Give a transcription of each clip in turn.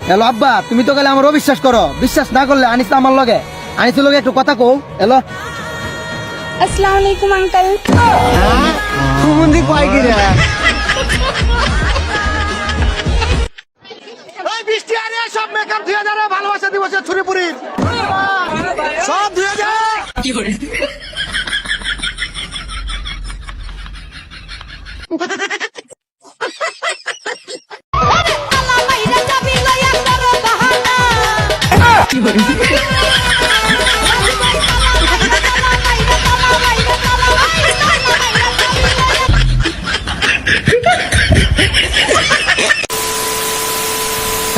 Hello আব্বা, তুমি তো গেলে আমার অবিশ্বাস করো। বিশ্বাস না করলে আনিস আমার লগে, আনিসের লগে একটু কথা কও। হ্যালো, আসসালামু আলাইকুম আঙ্কেল। সুমন্দি কয় কি রে? এই বৃষ্টি আরে সব মেকআপ ধুয়ে যা রে, ভালোবাসা দিবসে ছুরিপুরি সব ধুয়ে যা। কি করে? কি করে?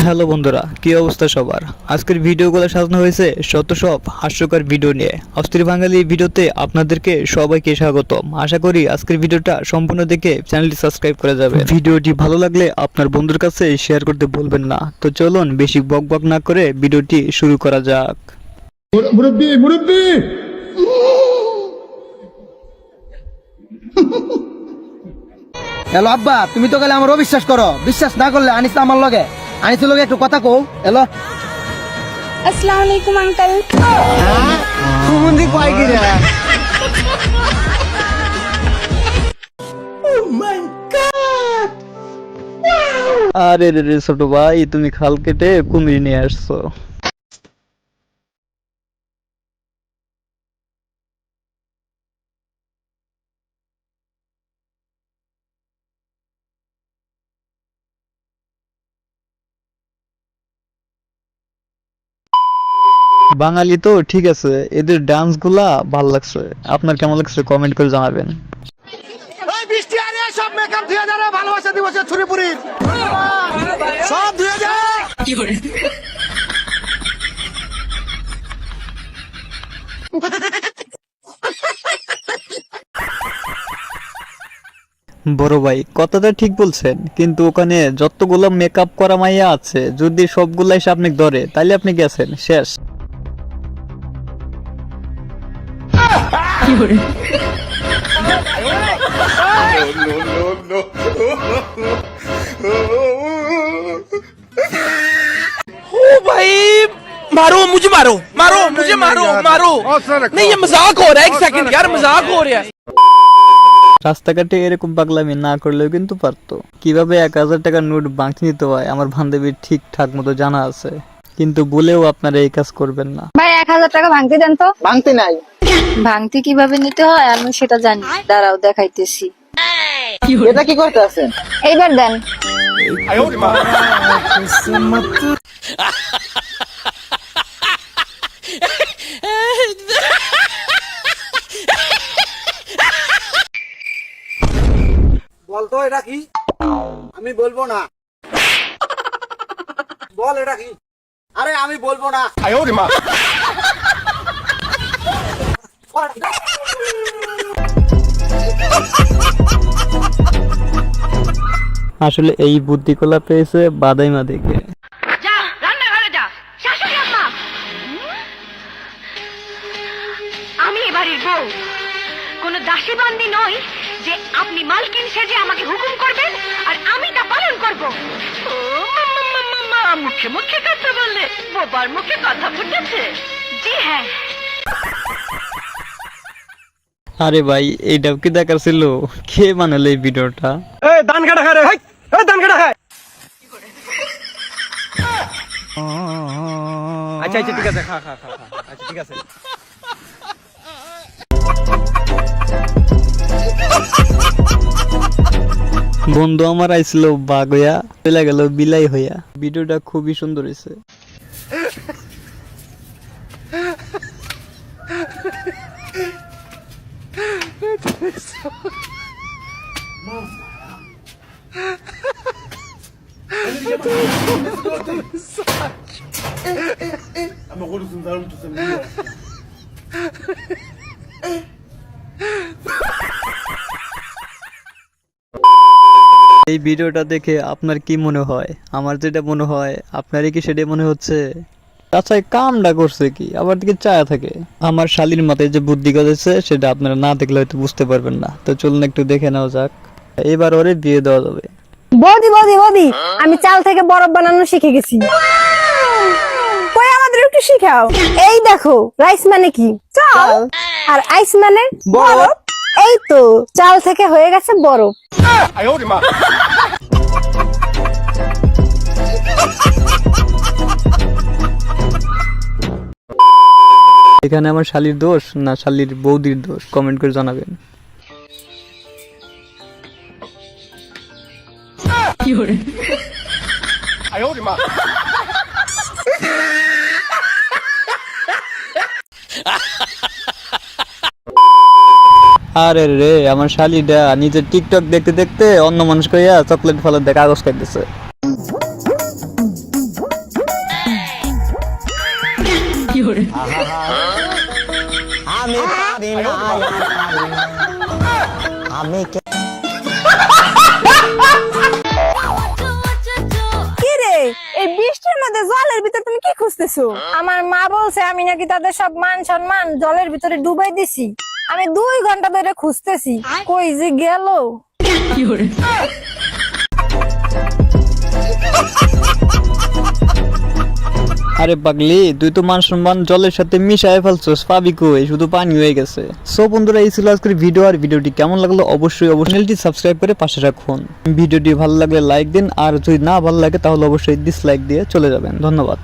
হ্যালো বন্ধুরা, কি অবস্থা সবার? আজকের ভিডিওগুলো সাজানো হয়েছে সব হাস্যকর ভিডিও নিয়ে। অস্থির বাঙালি ভিডিওতে আপনাদেরকে সবাইকে স্বাগতম। আশা করি আজকের ভিডিওটা সম্পূর্ণ দেখে চ্যানেলটি সাবস্ক্রাইব করে যাবে। ভিডিওটি ভালো লাগলে আপনার বন্ধুর কাছে শেয়ার করতে ভুলবেন না। তো চলুন বেশি বকবক না করে ভিডিওটি শুরু করা যাক। মুরব্বি মুরব্বি হ্যালো আব্বা, তুমি তো গেলে আমার অবিশ্বাস করো। বিশ্বাস না করলে আনিস আমার লগে, আনিসের লগে একটু কথা কও। হ্যালো, আসসালামু আলাইকুম আঙ্কেল। সুমন্দি কয় কি রে? আরে রে রে ছোট ভাই, তুমি খাল কেটে কুমির নিয়ে আসছো। বাঙালি তো ঠিক আছে, এদের ডান্স গুলা ভালো লাগছে। আপনার কেমন লাগছে কমেন্ট করে জানাবেন। এই বৃষ্টি আরে সব মেকআপ ধুয়ে যা রে, ভালোবাসা দিবসে ছুরিপুরি সব ধুয়ে যা। কি করে? বড় ভাই কথাটা ঠিক বলছেন, কিন্তু ওখানে যতগুলো মেকআপ করা মাইয়া আছে, যদি সবগুলা এসে আপনি ধরে তাহলে আপনি গেছেন শেষ। ओ भाई, मारो मुझे, मारो मारो मुझे, मारो मारो। नहीं, ये मजाक हो रहा है। एक सेकंड यार, मजाक हो रहा है। রাস্তাঘাটে এরকম পাগলামি না করলেও কিন্তু পারতো। কিভাবে 1000 টাকার নোট বাঁকি নিতে হয় আমার বান্ধবীর ঠিকঠাক মতো জানা আছে, কিন্তু বলেও আপনারা এই কাজ করবেন না। ভাই 1000 টাকা ভাঙতে দেন তো। ভাঙতে নাই। ভাঙতে কিভাবে নিতে হয় আমি সেটা জানি, দাঁড়াও দেখাইতেছি। এটা কি করতে আছেন? এইবার দেন। বলতো এটা কি? আমি বলবো না। বল এটা কি? আরে আমি বলবো না। আসলে এই বুদ্ধিকলা পেয়েছে বাদাইমা দেখে। যা রান্নাঘরে যা, শাশুড়ি আম্মা। আমি এ বাড়ির বউ, কোন দাসী বান্দি নই যে আপনি মালকিন সেজে আমাকে হুকুম করবেন আর আমি তা পালন করব। ও মাম্মা, মুখে মুখে কথা বললে বোবার মুখে কথা ফুটেছে। জি হ্যাঁ। আরে ভাই, এইটাও কি দেখার ছিল? কে বানালো এই ভিডিওটা? এই ধান কাটা খায় রে, এই ধান কাটা খায়। আচ্ছা আচ্ছা ঠিক আছে, খা খা খা খা। আচ্ছা ঠিক আছে। বন্ধু আমার আইছিল বাঘ হইয়া, চলে গেল বিলাই হইয়া। ভিডিওটা খুবই সুন্দর হয়েছে। এই ভিডিওটা দেখে আপনার কি মনে হয়? আমার যেটা মনে হয়, আপনারই কি সেটাই মনে হচ্ছে? তাছাড়া কামটা করছে কি, আবার দিকে চায়া থাকে। আমার শালীর মাথায় যে বুদ্ধি গজেছে সেটা আপনারা না দেখলে হয়তো বুঝতে পারবেন না। তো চলুন একটু দেখে নেওয়া যাক। এবার ওরে বিয়ে দেওয়া যাবে। বৌদি বৌদি বৌদি, আমি চাল থেকে বরফ বানানো শিখে গেছি। একটু শিখাও। এই দেখো, রাইস মানে কি? চাল। আর আইস মানে বরফ। এই তো, চাল থেকে হয়ে গেছে বরফ। এখানে আমার শালির দোষ না শালির বৌদির দোষ, কমেন্ট করে জানাবেন। আরে রে, আমার শালিটা নিজের টিকটক দেখতে দেখতে অন্য মানুষ কইয়া চকলেট ফলের দিয়ে কাগজ খাইতেছে। কি রে, এই বৃষ্টির মধ্যে জলের ভিতর তুমি কি খুঁজতেছো? আমার মা বলছে আমি নাকি তাদের সব মান সম্মান জলের ভিতরে ডুবাই দিছি। আমি 2 ঘন্টা ধরে খুঁজতেছি, কই যে গেল। আরে পাগলি, তুই তো মান সম্মান জলের সাথে মিশায় ফেলছস, পাবি কই, শুধু পানি হয়ে গেছে। সো বন্ধুরা, এই ছিল আজকের ভিডিও। আর ভিডিওটি কেমন লাগলো অবশ্যই চ্যানেলটি সাবস্ক্রাইব করে পাশে রাখুন। ভিডিওটি ভালো লাগলে লাইক দিন, আর যদি না ভালো লাগে তাহলে অবশ্যই ডিসলাইক দিয়ে চলে যাবেন। ধন্যবাদ।